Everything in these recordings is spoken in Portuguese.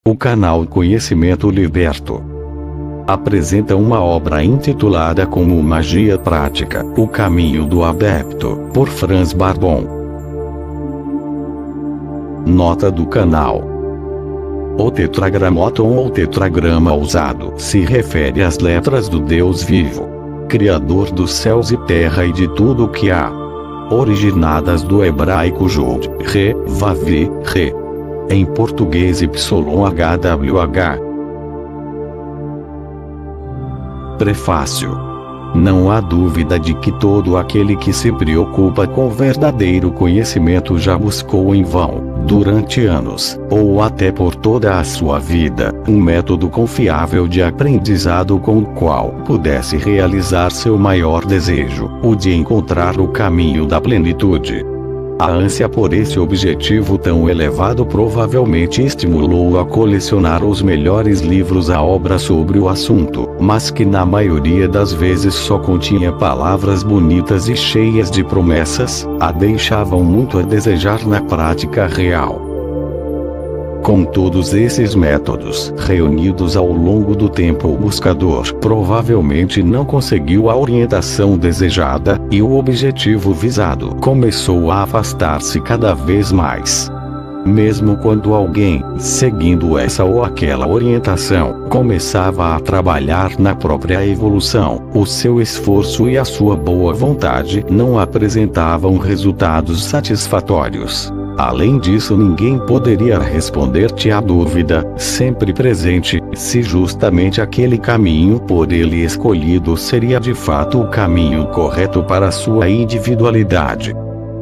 O canal Conhecimento Liberto apresenta uma obra intitulada como Magia Prática, O Caminho do Adepto, por Franz Barbon. Nota do canal: o tetragramoton ou tetragrama usado se refere às letras do Deus vivo, Criador dos céus e terra e de tudo o que há, originadas do hebraico Jod, Re, Vav, Re. Em português YHWH. Prefácio. Não há dúvida de que todo aquele que se preocupa com o verdadeiro conhecimento já buscou em vão, durante anos, ou até por toda a sua vida, um método confiável de aprendizado com o qual pudesse realizar seu maior desejo, o de encontrar o caminho da plenitude. A ânsia por esse objetivo tão elevado provavelmente estimulou-o a colecionar os melhores livros à obra sobre o assunto, mas que na maioria das vezes só continha palavras bonitas e cheias de promessas, a deixavam muito a desejar na prática real. Com todos esses métodos reunidos ao longo do tempo, o buscador provavelmente não conseguiu a orientação desejada, e o objetivo visado começou a afastar-se cada vez mais. Mesmo quando alguém, seguindo essa ou aquela orientação, começava a trabalhar na própria evolução, o seu esforço e a sua boa vontade não apresentavam resultados satisfatórios. Além disso, ninguém poderia responder-te à dúvida, sempre presente, se justamente aquele caminho por ele escolhido seria de fato o caminho correto para a sua individualidade.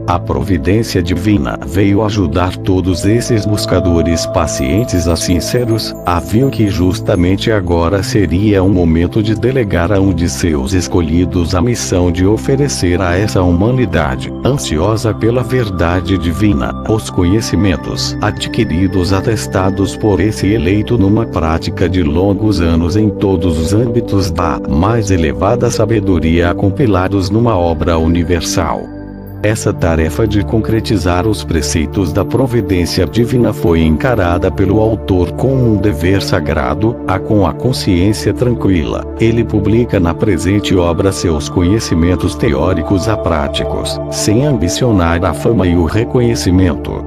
A providência divina veio ajudar todos esses buscadores pacientes a sinceros, viu que justamente agora seria o momento de delegar a um de seus escolhidos a missão de oferecer a essa humanidade, ansiosa pela verdade divina, os conhecimentos adquiridos atestados por esse eleito numa prática de longos anos em todos os âmbitos da mais elevada sabedoria, compilados numa obra universal. Essa tarefa de concretizar os preceitos da providência divina foi encarada pelo autor como um dever sagrado, com a consciência tranquila. Ele publica na presente obra seus conhecimentos teóricos práticos, sem ambicionar a fama e o reconhecimento.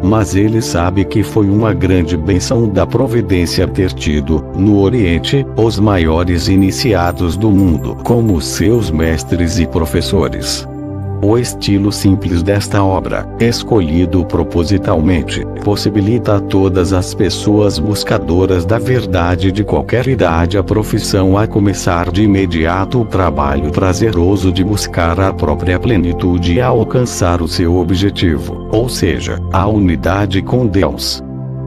Mas ele sabe que foi uma grande bênção da providência ter tido, no Oriente, os maiores iniciados do mundo como seus mestres e professores. O estilo simples desta obra, escolhido propositalmente, possibilita a todas as pessoas buscadoras da verdade de qualquer idade a profissão, a começar de imediato o trabalho prazeroso de buscar a própria plenitude e a alcançar o seu objetivo, ou seja, a unidade com Deus.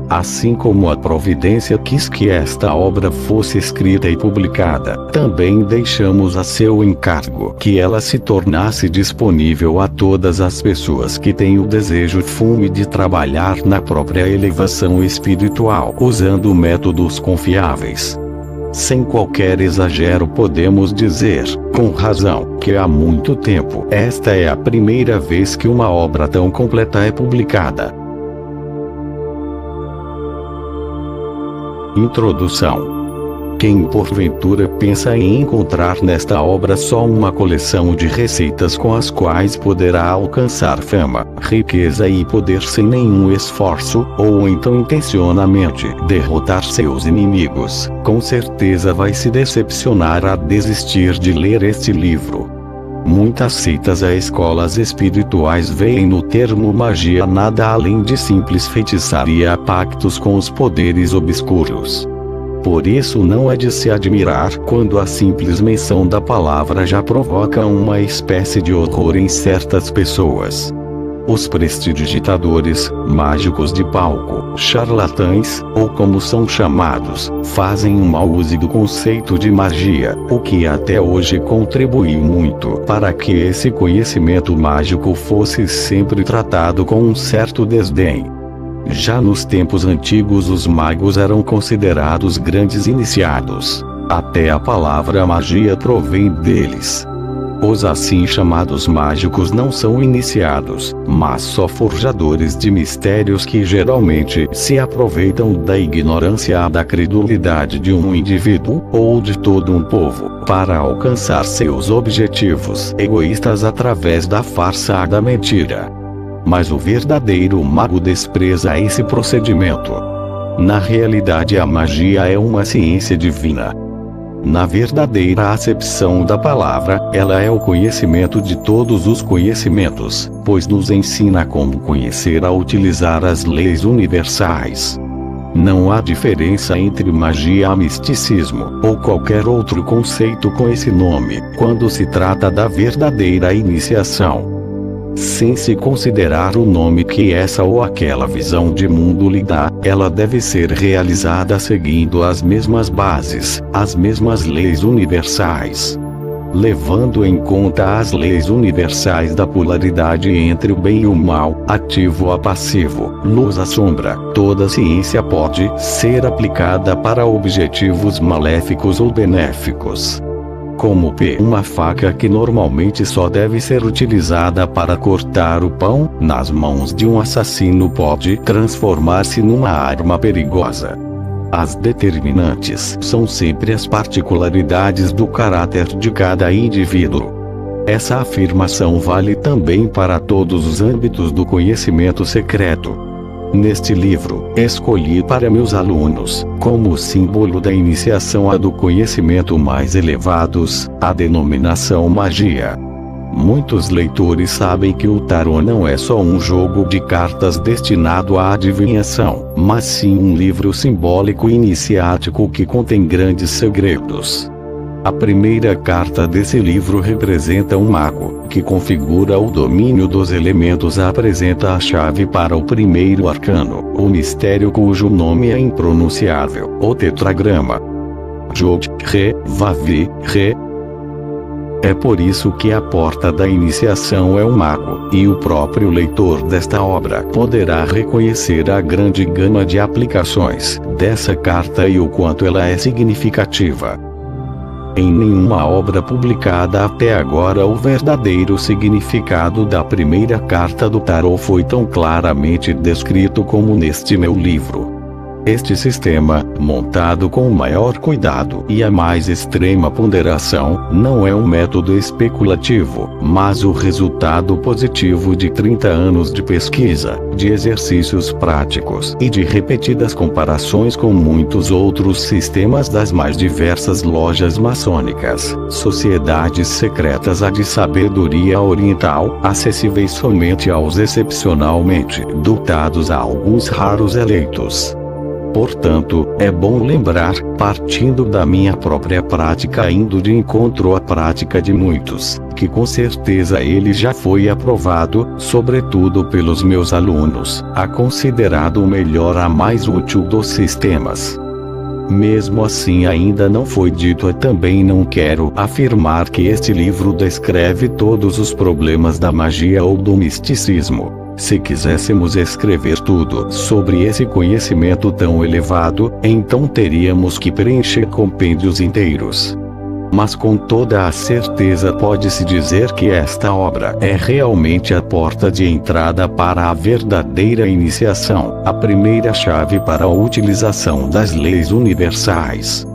Assim como a providência quis que esta obra fosse escrita e publicada, também deixamos a seu encargo que ela se tornasse disponível a todas as pessoas que têm o desejo firme de trabalhar na própria elevação espiritual, usando métodos confiáveis. Sem qualquer exagero, podemos dizer, com razão, que há muito tempo esta é a primeira vez que uma obra tão completa é publicada. Introdução. Quem porventura pensa em encontrar nesta obra só uma coleção de receitas com as quais poderá alcançar fama, riqueza e poder sem nenhum esforço, ou então intencionalmente derrotar seus inimigos, com certeza vai se decepcionar a desistir de ler este livro. Muitas seitas e escolas espirituais veem no termo magia nada além de simples feitiçaria, pactos com os poderes obscuros. Por isso não é de se admirar quando a simples menção da palavra já provoca uma espécie de horror em certas pessoas. Os prestidigitadores, mágicos de palco, charlatães, ou como são chamados, fazem um mau uso do conceito de magia, o que até hoje contribuiu muito para que esse conhecimento mágico fosse sempre tratado com um certo desdém. Já nos tempos antigos os magos eram considerados grandes iniciados. Até a palavra magia provém deles. Os assim chamados mágicos não são iniciados, mas só forjadores de mistérios que geralmente se aproveitam da ignorância ou da credulidade de um indivíduo, ou de todo um povo, para alcançar seus objetivos egoístas através da farsa ou da mentira. Mas o verdadeiro mago despreza esse procedimento. Na realidade, a magia é uma ciência divina. Na verdadeira acepção da palavra, ela é o conhecimento de todos os conhecimentos, pois nos ensina como conhecer a utilizar as leis universais. Não há diferença entre magia e misticismo, ou qualquer outro conceito com esse nome, quando se trata da verdadeira iniciação. Sem se considerar o nome que essa ou aquela visão de mundo lhe dá, ela deve ser realizada seguindo as mesmas bases, as mesmas leis universais. Levando em conta as leis universais da polaridade entre o bem e o mal, ativo a passivo, luz a sombra, toda ciência pode ser aplicada para objetivos maléficos ou benéficos. Como uma faca que normalmente só deve ser utilizada para cortar o pão, nas mãos de um assassino pode transformar-se numa arma perigosa. As determinantes são sempre as particularidades do caráter de cada indivíduo. Essa afirmação vale também para todos os âmbitos do conhecimento secreto. Neste livro, escolhi para meus alunos, como símbolo da iniciação a do conhecimento mais elevados, a denominação magia. Muitos leitores sabem que o tarô não é só um jogo de cartas destinado à adivinhação, mas sim um livro simbólico iniciático que contém grandes segredos. A primeira carta desse livro representa um mago, que configura o domínio dos elementos e apresenta a chave para o primeiro arcano, o mistério cujo nome é impronunciável, o tetragrama. Jod, Re, Vavi, Re. É por isso que a porta da iniciação é um mago, e o próprio leitor desta obra poderá reconhecer a grande gama de aplicações dessa carta e o quanto ela é significativa. Em nenhuma obra publicada até agora o verdadeiro significado da primeira carta do tarô foi tão claramente descrito como neste meu livro. Este sistema, montado com o maior cuidado e a mais extrema ponderação, não é um método especulativo, mas o resultado positivo de 30 anos de pesquisa, de exercícios práticos e de repetidas comparações com muitos outros sistemas das mais diversas lojas maçônicas, sociedades secretas de sabedoria oriental, acessíveis somente aos excepcionalmente dotados a alguns raros eleitos. Portanto, é bom lembrar, partindo da minha própria prática indo de encontro à prática de muitos, que com certeza ele já foi aprovado, sobretudo pelos meus alunos, considerado o melhor a mais útil dos sistemas. Mesmo assim ainda não foi dito e também não quero afirmar que este livro descreve todos os problemas da magia ou do misticismo. Se quiséssemos escrever tudo sobre esse conhecimento tão elevado, então teríamos que preencher compêndios inteiros. Mas com toda a certeza pode-se dizer que esta obra é realmente a porta de entrada para a verdadeira iniciação, a primeira chave para a utilização das leis universais.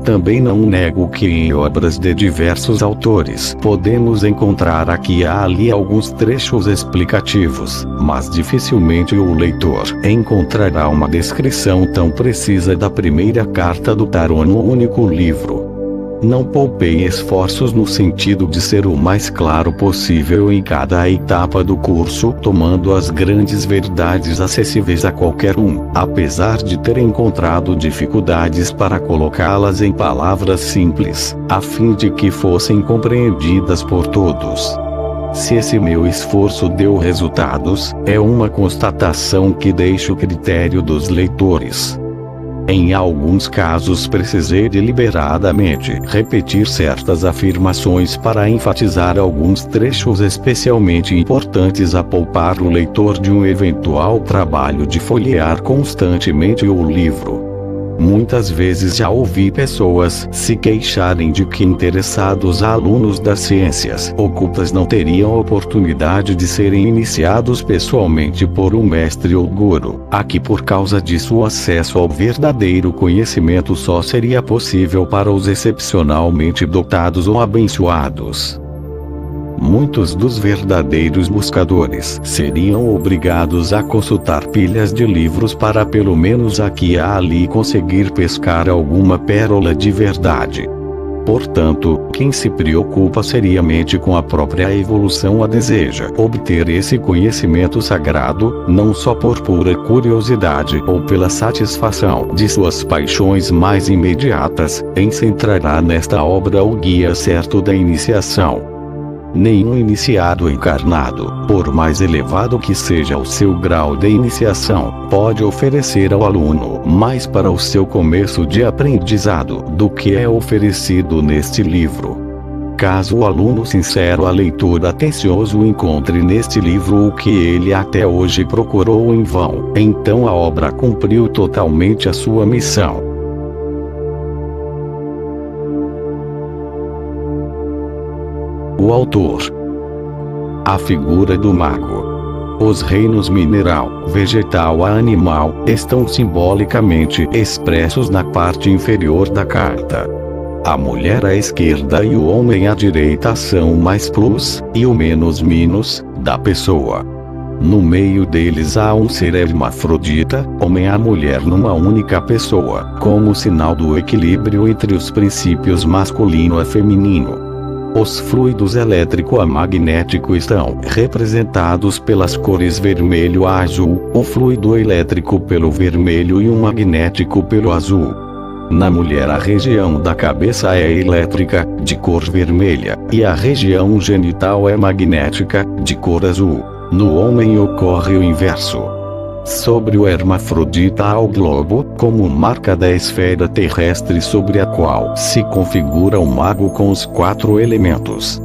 Também não nego que em obras de diversos autores podemos encontrar aqui e ali alguns trechos explicativos, mas dificilmente o leitor encontrará uma descrição tão precisa da primeira carta do tarô no único livro. Não poupei esforços no sentido de ser o mais claro possível em cada etapa do curso, tomando as grandes verdades acessíveis a qualquer um, apesar de ter encontrado dificuldades para colocá-las em palavras simples, a fim de que fossem compreendidas por todos. Se esse meu esforço deu resultados, é uma constatação que deixa o critério dos leitores. Em alguns casos precisei deliberadamente repetir certas afirmações para enfatizar alguns trechos especialmente importantes a poupar o leitor de um eventual trabalho de folhear constantemente o livro. Muitas vezes já ouvi pessoas se queixarem de que interessados alunos das ciências ocultas não teriam oportunidade de serem iniciados pessoalmente por um mestre ou guru, aqui por causa disso o acesso ao verdadeiro conhecimento só seria possível para os excepcionalmente dotados ou abençoados. Muitos dos verdadeiros buscadores seriam obrigados a consultar pilhas de livros para pelo menos aqui e ali conseguir pescar alguma pérola de verdade. Portanto, quem se preocupa seriamente com a própria evolução a deseja obter esse conhecimento sagrado, não só por pura curiosidade ou pela satisfação de suas paixões mais imediatas, encontrará nesta obra o guia certo da iniciação. Nenhum iniciado encarnado, por mais elevado que seja o seu grau de iniciação, pode oferecer ao aluno mais para o seu começo de aprendizado do que é oferecido neste livro. Caso o aluno sincero a leitor atencioso encontre neste livro o que ele até hoje procurou em vão, então a obra cumpriu totalmente a sua missão. O autor. A figura do mago. Os reinos mineral, vegetal e animal estão simbolicamente expressos na parte inferior da carta. A mulher à esquerda e o homem à direita são o mais plus, e o menos minus, da pessoa. No meio deles há um ser hermafrodita, homem e mulher numa única pessoa, como sinal do equilíbrio entre os princípios masculino e feminino. Os fluidos elétrico e magnético estão representados pelas cores vermelho e azul, o fluido elétrico pelo vermelho e o magnético pelo azul. Na mulher a região da cabeça é elétrica, de cor vermelha, e a região genital é magnética, de cor azul. No homem ocorre o inverso. Sobre o hermafrodita há o globo, como marca da esfera terrestre sobre a qual se configura o mago com os 4 elementos.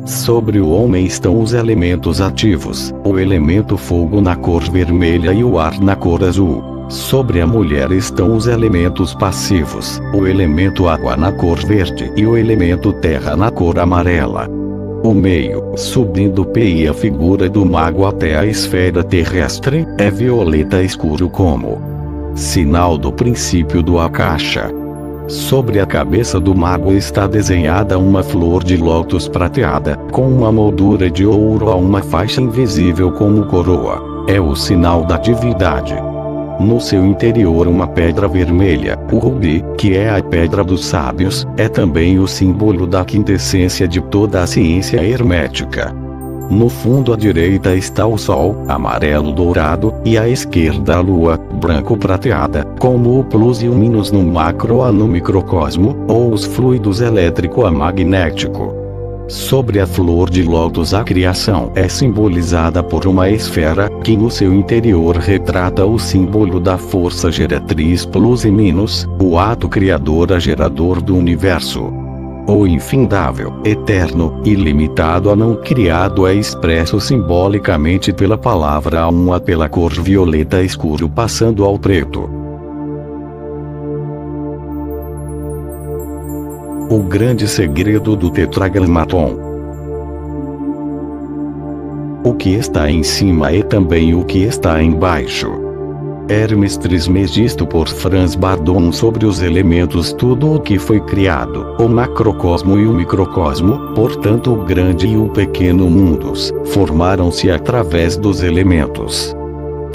Sobre o homem estão os elementos ativos, o elemento fogo na cor vermelha e o ar na cor azul. Sobre a mulher estão os elementos passivos, o elemento água na cor verde e o elemento terra na cor amarela. O meio, subindo a figura do mago até a esfera terrestre, é violeta escuro como sinal do princípio do Akasha. Sobre a cabeça do mago está desenhada uma flor de lótus prateada, com uma moldura de ouro a uma faixa invisível como coroa. É o sinal da divindade. No seu interior uma pedra vermelha, o rubi, que é a pedra dos sábios, é também o símbolo da quintessência de toda a ciência hermética. No fundo à direita está o sol, amarelo dourado, e à esquerda a lua, branco prateada, como o plus e o minus no macro e no microcosmo, ou os fluidos elétrico e magnético. Sobre a flor de lótus a criação é simbolizada por uma esfera, que no seu interior retrata o símbolo da força geratriz plus e minus, o ato criador a gerador do universo. O infindável, eterno, ilimitado a não criado é expresso simbolicamente pela palavra a pela cor violeta escuro passando ao preto. O grande segredo do tetragramaton. O que está em cima é também o que está embaixo. Hermes Trismegisto por Franz Bardon sobre os elementos. Tudo o que foi criado, o macrocosmo e o microcosmo, portanto o grande e o pequeno mundos, formaram-se através dos elementos.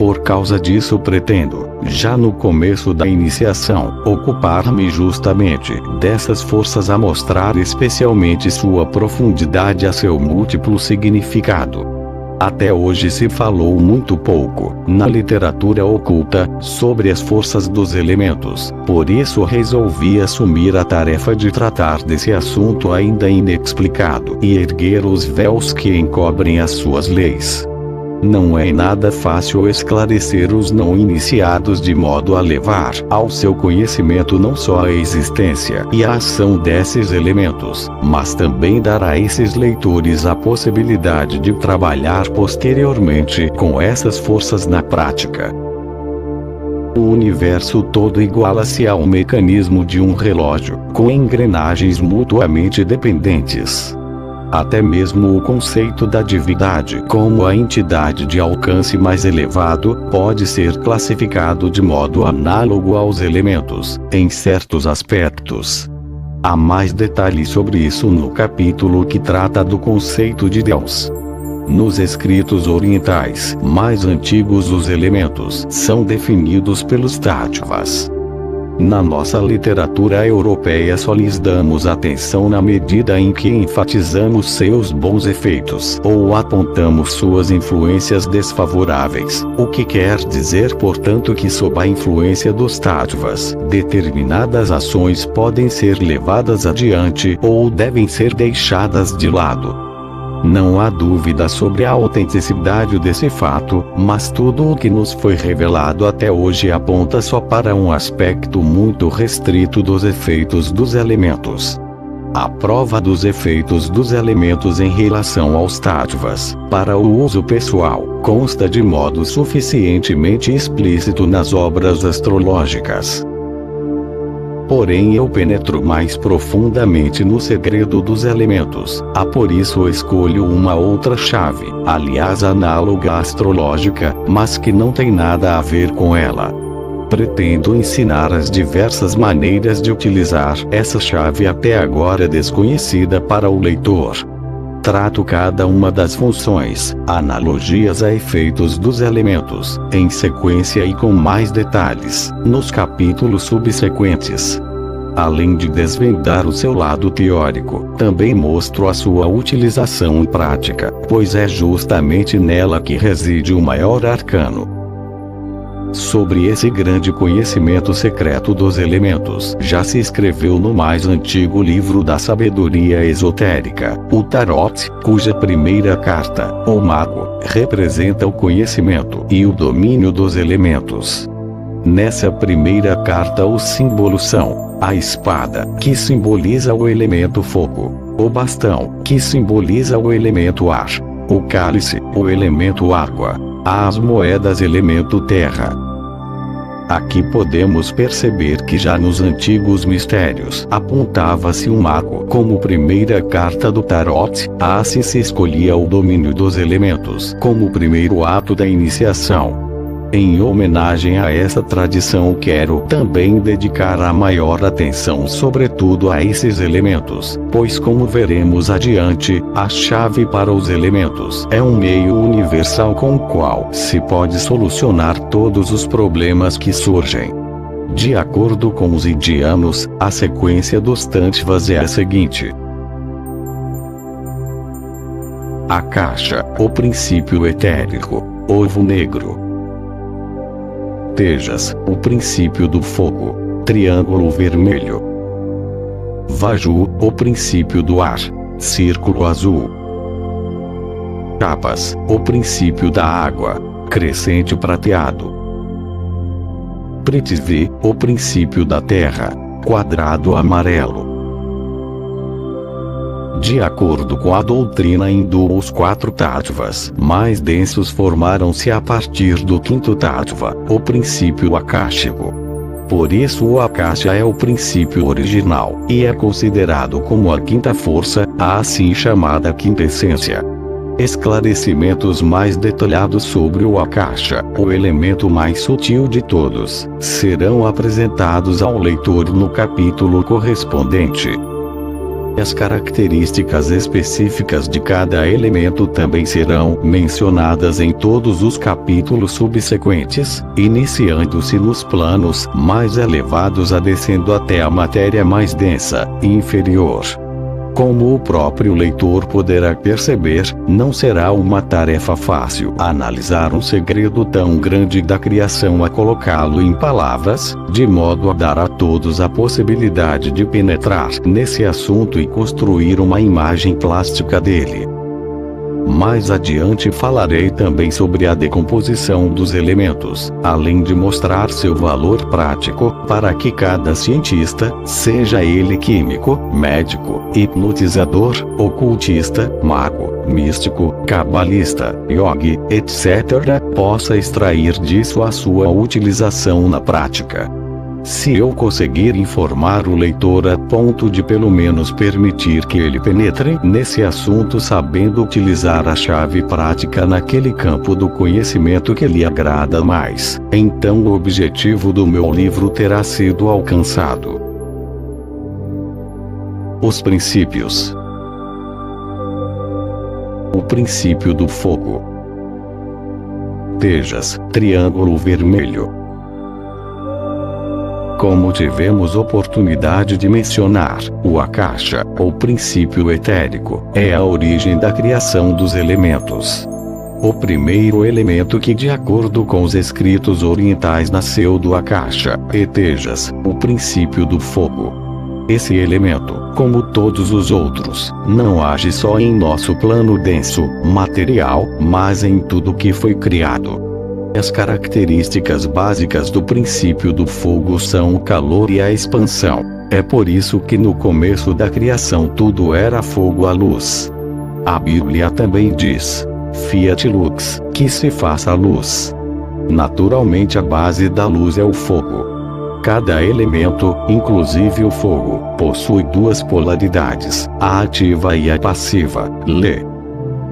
Por causa disso pretendo, já no começo da iniciação, ocupar-me justamente dessas forças a mostrar especialmente sua profundidade a seu múltiplo significado. Até hoje se falou muito pouco, na literatura oculta, sobre as forças dos elementos, por isso resolvi assumir a tarefa de tratar desse assunto ainda inexplicado e erguer os véus que encobrem as suas leis. Não é nada fácil esclarecer os não iniciados de modo a levar ao seu conhecimento não só a existência e a ação desses elementos, mas também dar a esses leitores a possibilidade de trabalhar posteriormente com essas forças na prática. O universo todo iguala-se a um mecanismo de um relógio, com engrenagens mutuamente dependentes. Até mesmo o conceito da divindade como a entidade de alcance mais elevado, pode ser classificado de modo análogo aos elementos, em certos aspectos. Há mais detalhes sobre isso no capítulo que trata do conceito de Deus. Nos escritos orientais mais antigos, os elementos são definidos pelos tattvas. Na nossa literatura europeia só lhes damos atenção na medida em que enfatizamos seus bons efeitos ou apontamos suas influências desfavoráveis, o que quer dizer, portanto, que sob a influência dos tattvas, determinadas ações podem ser levadas adiante ou devem ser deixadas de lado. Não há dúvida sobre a autenticidade desse fato, mas tudo o que nos foi revelado até hoje aponta só para um aspecto muito restrito dos efeitos dos elementos. A prova dos efeitos dos elementos em relação aos tattvas, para o uso pessoal, consta de modo suficientemente explícito nas obras astrológicas. Porém eu penetro mais profundamente no segredo dos elementos, por isso escolho uma outra chave, aliás análoga à astrológica, mas que não tem nada a ver com ela. Pretendo ensinar as diversas maneiras de utilizar essa chave até agora desconhecida para o leitor. Trato cada uma das funções, analogias a efeitos dos elementos, em sequência e com mais detalhes, nos capítulos subsequentes. Além de desvendar o seu lado teórico, também mostro a sua utilização prática, pois é justamente nela que reside o maior arcano. Sobre esse grande conhecimento secreto dos elementos, já se escreveu no mais antigo livro da sabedoria esotérica, o Tarot, cuja primeira carta, o Mago, representa o conhecimento e o domínio dos elementos. Nessa primeira carta os símbolos são: a espada, que simboliza o elemento fogo; o bastão, que simboliza o elemento ar; o cálice, o elemento água; as moedas, elemento terra. Aqui podemos perceber que já nos antigos mistérios apontava-se um mago como primeira carta do tarot, assim se escolhia o domínio dos elementos como o primeiro ato da iniciação. Em homenagem a essa tradição quero também dedicar a maior atenção sobretudo a esses elementos, pois como veremos adiante, a chave para os elementos é um meio universal com o qual se pode solucionar todos os problemas que surgem. De acordo com os indianos, a sequência dos tattvas é a seguinte: a caixa, o princípio etérico; ovo negro; Tejas, o princípio do fogo; triângulo vermelho; Vaju, o princípio do ar; círculo azul; Chapas, o princípio da água; crescente prateado; Prithvi, o princípio da terra; quadrado amarelo. De acordo com a doutrina hindu, os 4 tattvas mais densos formaram-se a partir do 5º tattva, o princípio akáshico. Por isso o Akasha é o princípio original, e é considerado como a 5ª força, a assim chamada 5ª essência. Esclarecimentos mais detalhados sobre o Akasha, o elemento mais sutil de todos, serão apresentados ao leitor no capítulo correspondente. As características específicas de cada elemento também serão mencionadas em todos os capítulos subsequentes, iniciando-se nos planos mais elevados descendo até a matéria mais densa e inferior. Como o próprio leitor poderá perceber, não será uma tarefa fácil analisar um segredo tão grande da criação a colocá-lo em palavras, de modo a dar a todos a possibilidade de penetrar nesse assunto e construir uma imagem plástica dele. Mais adiante falarei também sobre a decomposição dos elementos, além de mostrar seu valor prático, para que cada cientista, seja ele químico, médico, hipnotizador, ocultista, mago, místico, cabalista, yogi, etc., possa extrair disso a sua utilização na prática. Se eu conseguir informar o leitor a ponto de pelo menos permitir que ele penetre nesse assunto sabendo utilizar a chave prática naquele campo do conhecimento que lhe agrada mais, então o objetivo do meu livro terá sido alcançado. Os princípios. O princípio do fogo. Tejas, triângulo vermelho. Como tivemos oportunidade de mencionar, o Akasha, ou princípio etérico, é a origem da criação dos elementos. O primeiro elemento que, de acordo com os escritos orientais, nasceu do Akasha, e Tejas, o princípio do fogo. Esse elemento, como todos os outros, não age só em nosso plano denso, material, mas em tudo que foi criado. As características básicas do princípio do fogo são o calor e a expansão. É por isso que no começo da criação tudo era fogo à luz. A Bíblia também diz: Fiat lux, que se faça luz. Naturalmente a base da luz é o fogo. Cada elemento, inclusive o fogo, possui duas polaridades, a ativa e a passiva,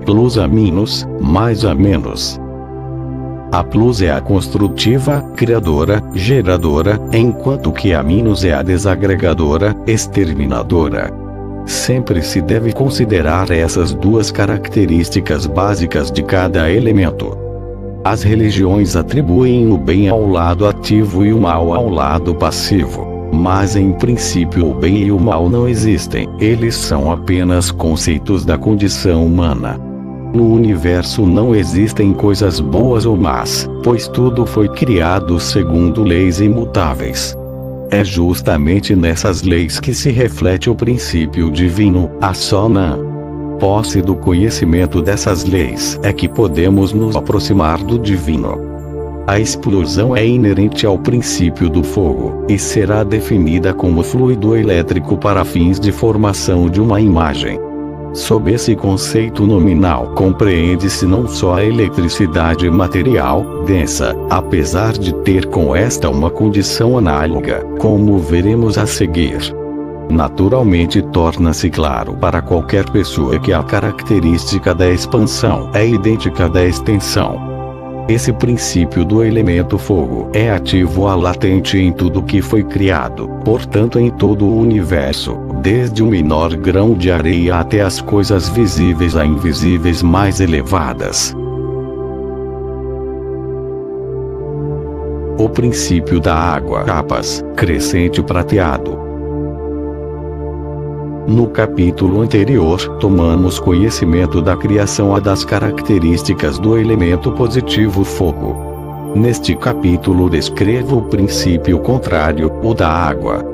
plus a minus, mais a menos. A plus é a construtiva, criadora, geradora, enquanto que a minus é a desagregadora, exterminadora. Sempre se deve considerar essas duas características básicas de cada elemento. As religiões atribuem o bem ao lado ativo e o mal ao lado passivo. Mas em princípio o bem e o mal não existem, eles são apenas conceitos da condição humana. No universo não existem coisas boas ou más, pois tudo foi criado segundo leis imutáveis. É justamente nessas leis que se reflete o princípio divino, a soma. Posse do conhecimento dessas leis é que podemos nos aproximar do divino. A explosão é inerente ao princípio do fogo, e será definida como fluido elétrico para fins de formação de uma imagem. Sob esse conceito nominal compreende-se não só a eletricidade material, densa, apesar de ter com esta uma condição análoga, como veremos a seguir. Naturalmente torna-se claro para qualquer pessoa que a característica da expansão é idêntica à da extensão. Esse princípio do elemento fogo é ativo a latente em tudo que foi criado, portanto em todo o universo, desde o menor grão de areia até as coisas visíveis a invisíveis mais elevadas. O princípio da água, capas, crescente prateado. No capítulo anterior, tomamos conhecimento da criação e das características do elemento positivo fogo. Neste capítulo descrevo o princípio contrário, o da água.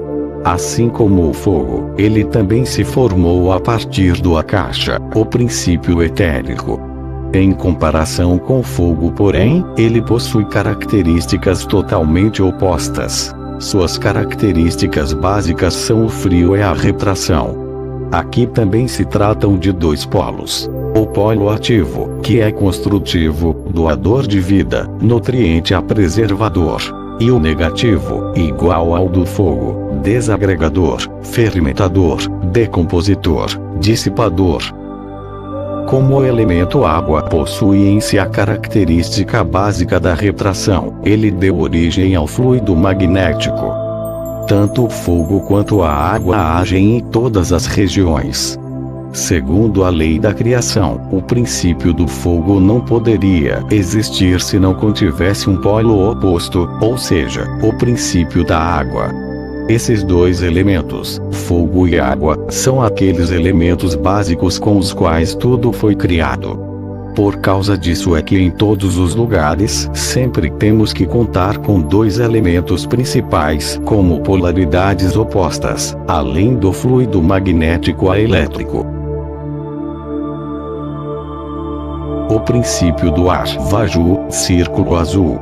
Assim como o fogo, ele também se formou a partir do Akasha, o princípio etérico. Em comparação com o fogo, porém, ele possui características totalmente opostas. Suas características básicas são o frio e a retração. Aqui também se tratam de dois polos. O polo ativo, que é construtivo, doador de vida, nutriente preservador. E o negativo, igual ao do fogo, desagregador, fermentador, decompositor, dissipador. Como o elemento água possui em si a característica básica da retração, ele deu origem ao fluido magnético. Tanto o fogo quanto a água agem em todas as regiões. Segundo a lei da criação, o princípio do fogo não poderia existir se não contivesse um polo oposto, ou seja, o princípio da água. Esses dois elementos, fogo e água, são aqueles elementos básicos com os quais tudo foi criado. Por causa disso é que em todos os lugares sempre temos que contar com dois elementos principais como polaridades opostas, além do fluido magnético a elétrico. O princípio do ar, Vaju, círculo azul.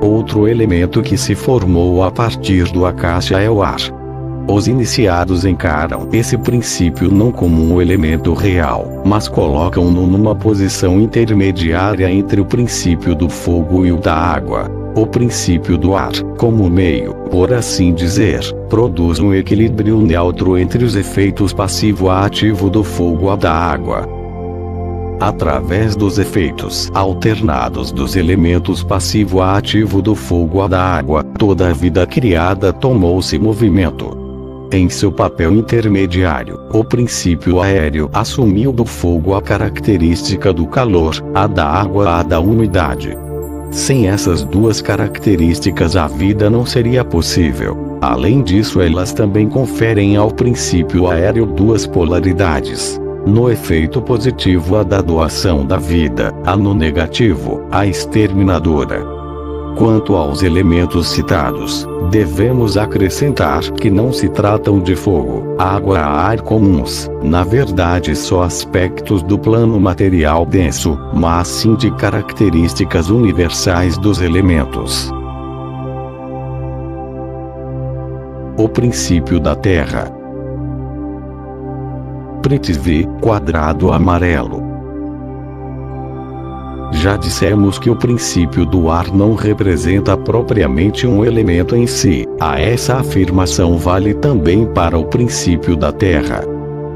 Outro elemento que se formou a partir do Akasha é o ar. Os iniciados encaram esse princípio não como um elemento real, mas colocam-no numa posição intermediária entre o princípio do fogo e o da água. O princípio do ar, como meio, por assim dizer, produz um equilíbrio neutro entre os efeitos passivo-ativo do fogo e da água. Através dos efeitos alternados dos elementos passivo-ativo do fogo e da água, toda a vida criada tomou-se movimento. Em seu papel intermediário, o princípio aéreo assumiu do fogo a característica do calor, a da água a da umidade. Sem essas duas características a vida não seria possível. Além disso, elas também conferem ao princípio aéreo duas polaridades. No efeito positivo a da doação da vida, a no negativo, a exterminadora. Quanto aos elementos citados, devemos acrescentar que não se tratam de fogo, água e ar comuns, na verdade só aspectos do plano material denso, mas sim de características universais dos elementos. O princípio da Terra. Prithvi, quadrado amarelo. Já dissemos que o princípio do ar não representa propriamente um elemento em si. Essa afirmação vale também para o princípio da Terra.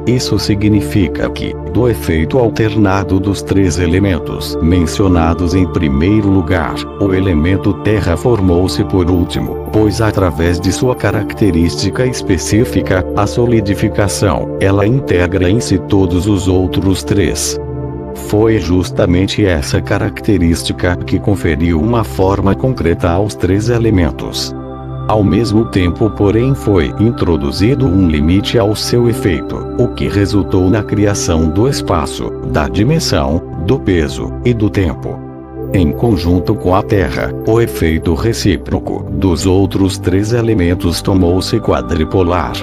Isso significa que, do efeito alternado dos três elementos mencionados em primeiro lugar, o elemento terra formou-se por último, pois através de sua característica específica, a solidificação, ela integra em si todos os outros três. Foi justamente essa característica que conferiu uma forma concreta aos três elementos. Ao mesmo tempo, porém, foi introduzido um limite ao seu efeito, o que resultou na criação do espaço, da dimensão, do peso e do tempo. Em conjunto com a Terra, o efeito recíproco dos outros três elementos tomou-se quadripolar.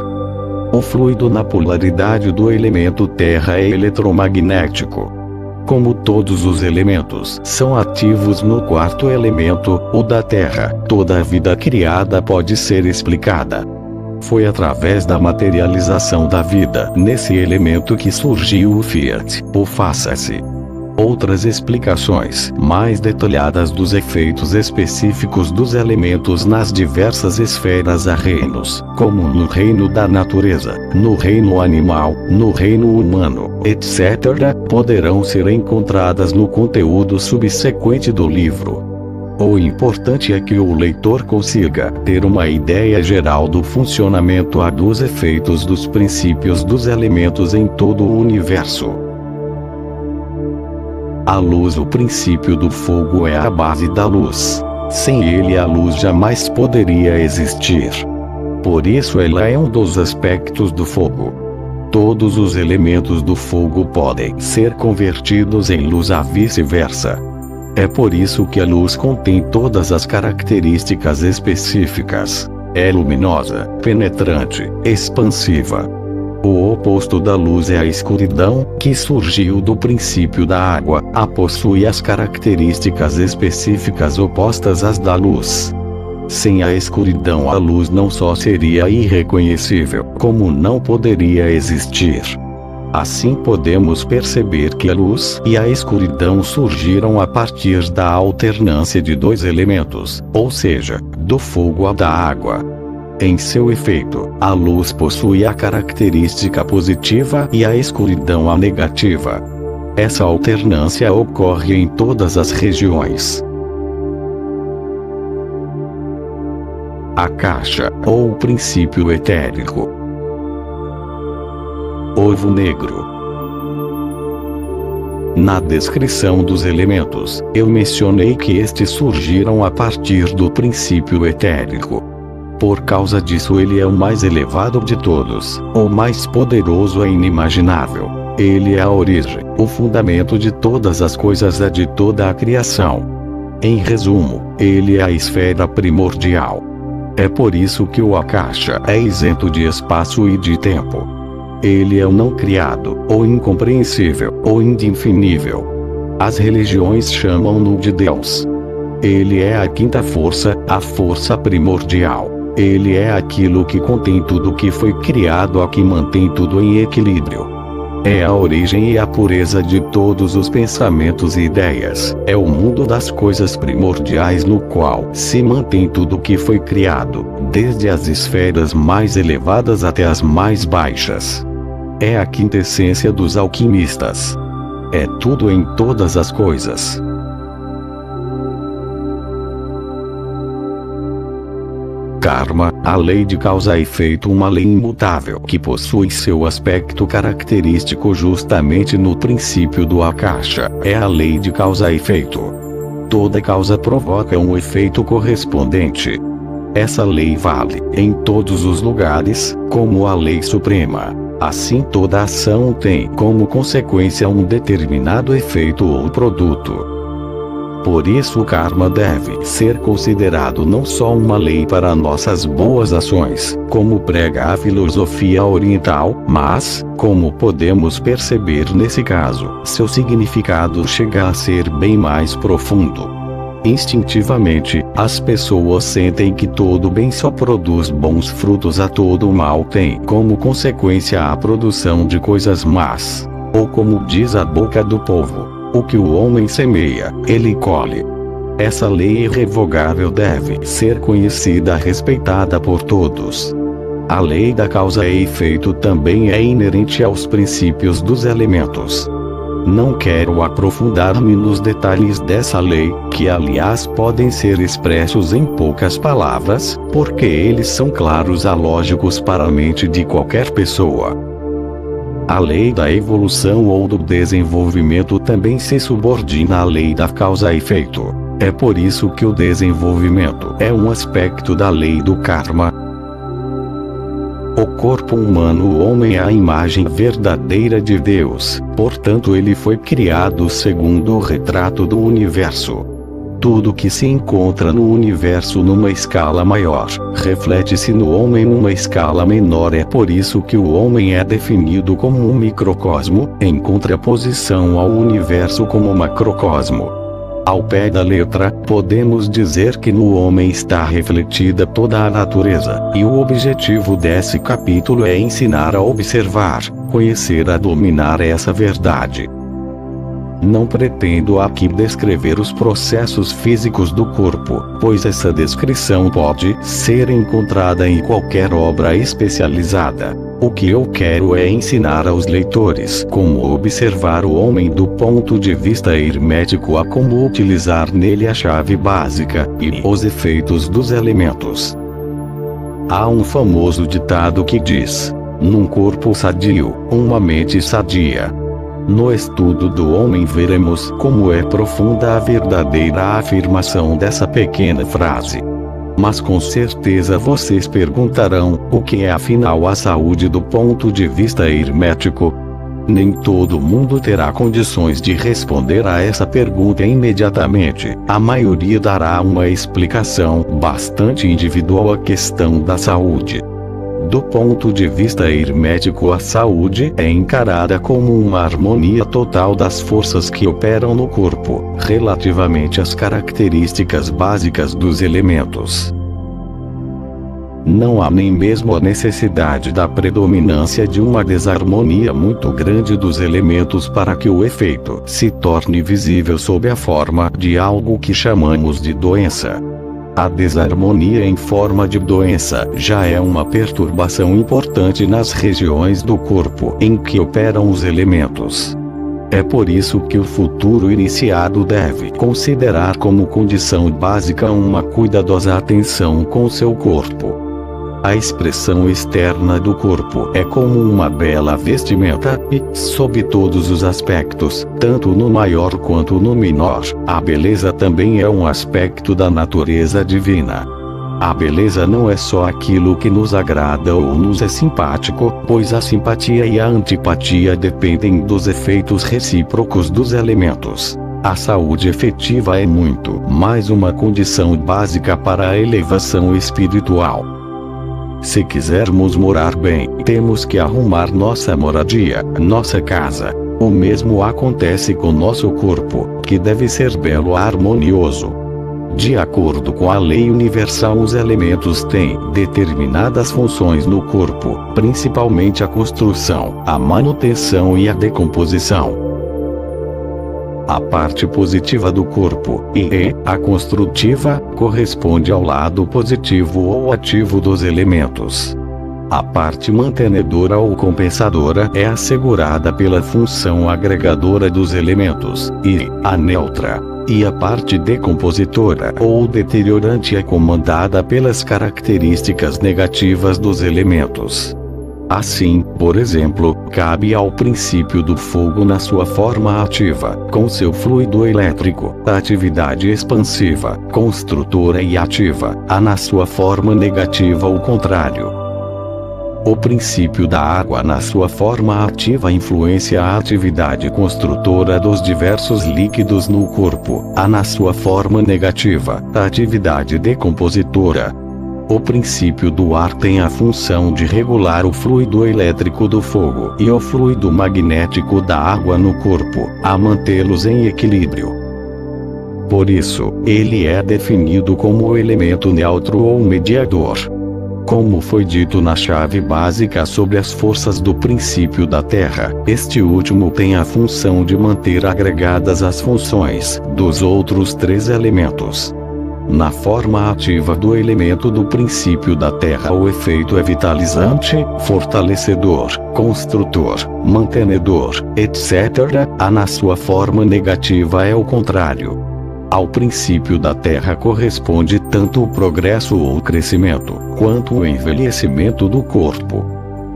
O fluido na polaridade do elemento Terra é eletromagnético. Como todos os elementos são ativos no quarto elemento, o da Terra, toda a vida criada pode ser explicada. Foi através da materialização da vida nesse elemento que surgiu o Fiat, o faça-se. Outras explicações mais detalhadas dos efeitos específicos dos elementos nas diversas esferas há reinos, como no reino da natureza, no reino animal, no reino humano, etc., poderão ser encontradas no conteúdo subsequente do livro. O importante é que o leitor consiga ter uma ideia geral do funcionamento dos efeitos dos princípios dos elementos em todo o universo. A luz, o princípio do fogo, é a base da luz. Sem ele a luz jamais poderia existir. Por isso ela é um dos aspectos do fogo. Todos os elementos do fogo podem ser convertidos em luz e vice-versa. É por isso que a luz contém todas as características específicas. É luminosa, penetrante, expansiva. O oposto da luz é a escuridão, que surgiu do princípio da água, possui as características específicas opostas às da luz. Sem a escuridão a luz não só seria irreconhecível, como não poderia existir. Assim podemos perceber que a luz e a escuridão surgiram a partir da alternância de dois elementos, ou seja, do fogo e da água. Em seu efeito, a luz possui a característica positiva e a escuridão a negativa. Essa alternância ocorre em todas as regiões. A caixa, ou o princípio etérico. Ovo negro. Na descrição dos elementos, eu mencionei que estes surgiram a partir do princípio etérico. Por causa disso ele é o mais elevado de todos, o mais poderoso e inimaginável. Ele é a origem, o fundamento de todas as coisas e de toda a criação. Em resumo, ele é a esfera primordial. É por isso que o Akasha é isento de espaço e de tempo. Ele é o não criado, o incompreensível, o indefinível. As religiões chamam-no de Deus. Ele é a quinta força, a força primordial. Ele é aquilo que contém tudo que foi criado, a que mantém tudo em equilíbrio. É a origem e a pureza de todos os pensamentos e ideias. É o mundo das coisas primordiais no qual se mantém tudo que foi criado, desde as esferas mais elevadas até as mais baixas. É a quintessência dos alquimistas. É tudo em todas as coisas. Karma, a lei de causa e efeito, uma lei imutável que possui seu aspecto característico justamente no princípio do Akasha, é a lei de causa e efeito. Toda causa provoca um efeito correspondente. Essa lei vale em todos os lugares, como a lei suprema. Assim, toda ação tem como consequência um determinado efeito ou produto. Por isso o karma deve ser considerado não só uma lei para nossas boas ações, como prega a filosofia oriental, mas, como podemos perceber nesse caso, seu significado chega a ser bem mais profundo. Instintivamente, as pessoas sentem que todo bem só produz bons frutos, a todo mal tem como consequência a produção de coisas más. Ou como diz a boca do povo: o que o homem semeia, ele colhe. Essa lei irrevogável deve ser conhecida e respeitada por todos. A lei da causa e efeito também é inerente aos princípios dos elementos. Não quero aprofundar-me nos detalhes dessa lei, que aliás podem ser expressos em poucas palavras, porque eles são claros e lógicos para a mente de qualquer pessoa. A lei da evolução ou do desenvolvimento também se subordina à lei da causa e efeito. É por isso que o desenvolvimento é um aspecto da lei do karma. O corpo humano, o homem, é a imagem verdadeira de Deus, portanto ele foi criado segundo o retrato do universo. Tudo que se encontra no universo numa escala maior, reflete-se no homem numa escala menor. É por isso que o homem é definido como um microcosmo, em contraposição ao universo como macrocosmo. Ao pé da letra, podemos dizer que no homem está refletida toda a natureza, e o objetivo desse capítulo é ensinar a observar, conhecer, a dominar essa verdade. Não pretendo aqui descrever os processos físicos do corpo, pois essa descrição pode ser encontrada em qualquer obra especializada. O que eu quero é ensinar aos leitores como observar o homem do ponto de vista hermético, a como utilizar nele a chave básica e os efeitos dos elementos. Há um famoso ditado que diz: num corpo sadio, uma mente sadia. No estudo do homem veremos como é profunda a verdadeira afirmação dessa pequena frase. Mas com certeza vocês perguntarão: o que é afinal a saúde do ponto de vista hermético? Nem todo mundo terá condições de responder a essa pergunta imediatamente. A maioria dará uma explicação bastante individual à questão da saúde. Do ponto de vista hermético, a saúde é encarada como uma harmonia total das forças que operam no corpo, relativamente às características básicas dos elementos. Não há nem mesmo a necessidade da predominância de uma desarmonia muito grande dos elementos para que o efeito se torne visível sob a forma de algo que chamamos de doença. A desarmonia em forma de doença já é uma perturbação importante nas regiões do corpo em que operam os elementos. É por isso que o futuro iniciado deve considerar como condição básica uma cuidadosa atenção com seu corpo. A expressão externa do corpo é como uma bela vestimenta e, sob todos os aspectos, tanto no maior quanto no menor, a beleza também é um aspecto da natureza divina. A beleza não é só aquilo que nos agrada ou nos é simpático, pois a simpatia e a antipatia dependem dos efeitos recíprocos dos elementos. A saúde efetiva é muito mais uma condição básica para a elevação espiritual. Se quisermos morar bem, temos que arrumar nossa moradia, nossa casa. O mesmo acontece com nosso corpo, que deve ser belo e harmonioso. De acordo com a lei universal, os elementos têm determinadas funções no corpo, principalmente a construção, a manutenção e a decomposição. A parte positiva do corpo, e a construtiva, corresponde ao lado positivo ou ativo dos elementos. A parte mantenedora ou compensadora é assegurada pela função agregadora dos elementos, e a neutra. E a parte decompositora ou deteriorante é comandada pelas características negativas dos elementos. Assim, por exemplo, cabe ao princípio do fogo na sua forma ativa, com seu fluido elétrico, a atividade expansiva, construtora e ativa, a na sua forma negativa o contrário. O princípio da água na sua forma ativa influencia a atividade construtora dos diversos líquidos no corpo, a na sua forma negativa, a atividade decompositora. O princípio do ar tem a função de regular o fluido elétrico do fogo e o fluido magnético da água no corpo, a mantê-los em equilíbrio. Por isso, ele é definido como elemento neutro ou mediador. Como foi dito na chave básica sobre as forças do princípio da Terra, este último tem a função de manter agregadas as funções dos outros três elementos. Na forma ativa do elemento do princípio da Terra, o efeito é vitalizante, fortalecedor, construtor, mantenedor, etc. A na sua forma negativa é o contrário. Ao princípio da Terra corresponde tanto o progresso ou crescimento, quanto o envelhecimento do corpo.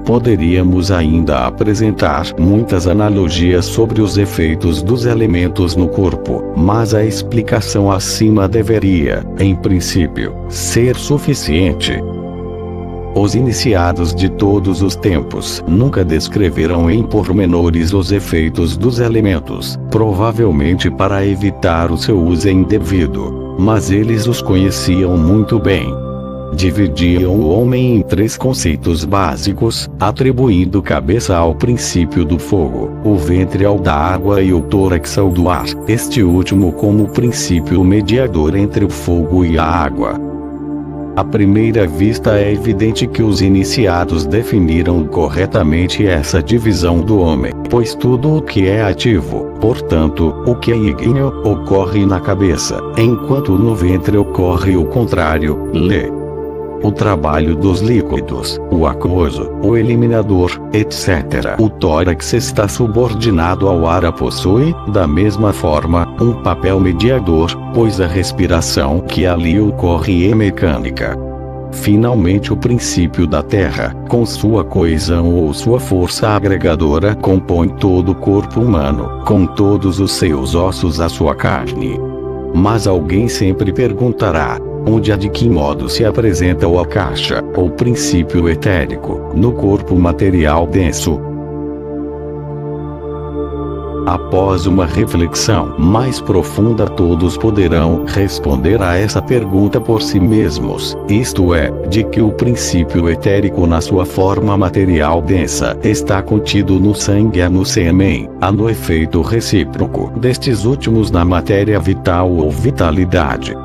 Poderíamos ainda apresentar muitas analogias sobre os efeitos dos elementos no corpo, mas a explicação acima deveria, em princípio, ser suficiente. Os iniciados de todos os tempos nunca descreveram em pormenores os efeitos dos elementos, provavelmente para evitar o seu uso indevido, mas eles os conheciam muito bem. Dividiam o homem em três conceitos básicos, atribuindo cabeça ao princípio do fogo, o ventre ao da água e o tórax ao do ar, este último como princípio mediador entre o fogo e a água. À primeira vista é evidente que os iniciados definiram corretamente essa divisão do homem, pois tudo o que é ativo, portanto, o que é ígneo, ocorre na cabeça, enquanto no ventre ocorre o contrário, o trabalho dos líquidos, o aquoso, o eliminador, etc. O tórax está subordinado ao ar e possui, da mesma forma, um papel mediador, pois a respiração que ali ocorre é mecânica. Finalmente, o princípio da Terra, com sua coesão ou sua força agregadora, compõe todo o corpo humano, com todos os seus ossos à sua carne. Mas alguém sempre perguntará: onde e de que modo se apresenta o akasha, ou princípio etérico, no corpo material denso? Após uma reflexão mais profunda, todos poderão responder a essa pergunta por si mesmos, isto é, de que o princípio etérico na sua forma material densa está contido no sangue e no sêmen, há no efeito recíproco destes últimos na matéria vital ou vitalidade.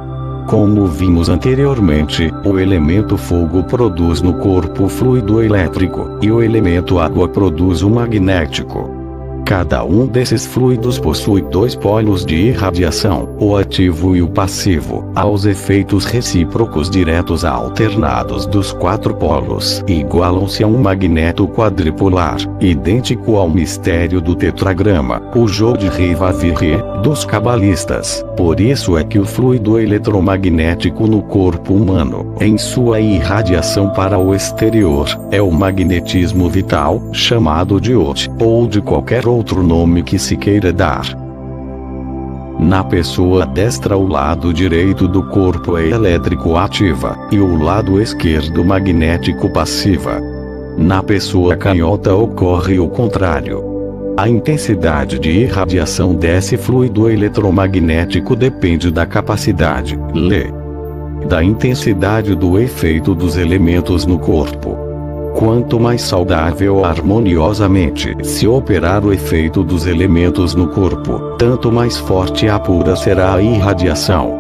Como vimos anteriormente, o elemento fogo produz no corpo fluido elétrico, e o elemento água produz o magnético. Cada um desses fluidos possui dois polos de irradiação, o ativo e o passivo, aos efeitos recíprocos diretos alternados dos quatro polos igualam-se a um magneto quadripolar, idêntico ao mistério do tetragrama, o Jod-Hei-Vav-He, dos cabalistas. Por isso é que o fluido eletromagnético no corpo humano, em sua irradiação para o exterior, é o magnetismo vital, chamado de Ot, ou de qualquer outro nome que se queira dar. Na pessoa destra, o lado direito do corpo é elétrico ativa, e o lado esquerdo magnético passiva. Na pessoa canhota ocorre o contrário. A intensidade de irradiação desse fluido eletromagnético depende da capacidade, da intensidade do efeito dos elementos no corpo. Quanto mais saudável harmoniosamente se operar o efeito dos elementos no corpo, tanto mais forte e apura será a irradiação.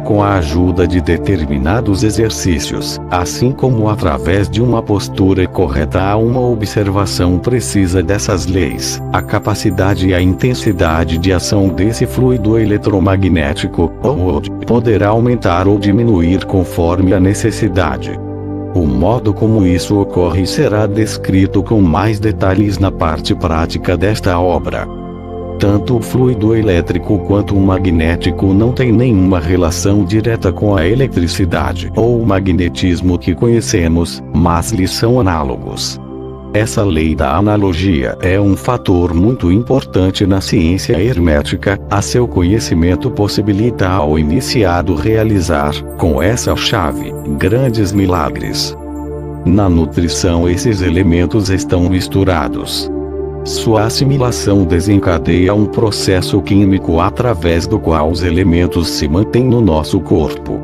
com a ajuda de determinados exercícios, assim como através de uma postura correta a uma observação precisa dessas leis, a capacidade e a intensidade de ação desse fluido eletromagnético, ou poderá aumentar ou diminuir conforme a necessidade. O modo como isso ocorre será descrito com mais detalhes na parte prática desta obra. Tanto o fluido elétrico quanto o magnético não têm nenhuma relação direta com a eletricidade ou o magnetismo que conhecemos, mas lhes são análogos. Essa lei da analogia é um fator muito importante na ciência hermética. A seu conhecimento possibilita ao iniciado realizar, com essa chave, grandes milagres. Na nutrição esses elementos estão misturados. Sua assimilação desencadeia um processo químico através do qual os elementos se mantêm no nosso corpo.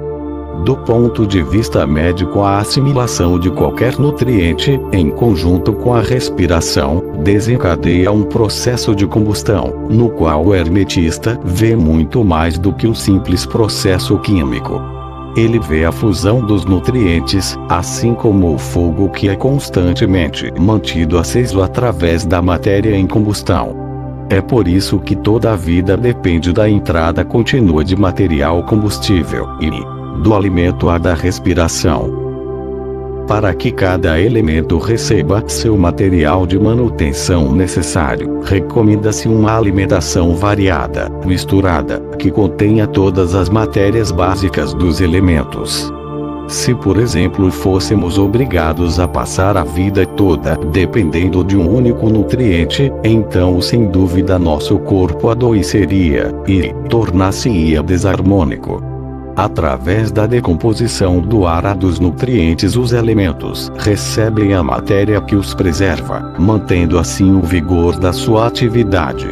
Do ponto de vista médico, a assimilação de qualquer nutriente, em conjunto com a respiração, desencadeia um processo de combustão, no qual o hermetista vê muito mais do que um simples processo químico. Ele vê a fusão dos nutrientes, assim como o fogo que é constantemente mantido aceso através da matéria em combustão. É por isso que toda a vida depende da entrada contínua de material combustível e do alimento à da respiração. Para que cada elemento receba seu material de manutenção necessário, recomenda-se uma alimentação variada, misturada, que contenha todas as matérias básicas dos elementos. Se, por exemplo, fôssemos obrigados a passar a vida toda dependendo de um único nutriente, então sem dúvida nosso corpo adoeceria e tornar-se-ia desarmônico. Através da decomposição do ar a dos nutrientes, os elementos recebem a matéria que os preserva, mantendo assim o vigor da sua atividade.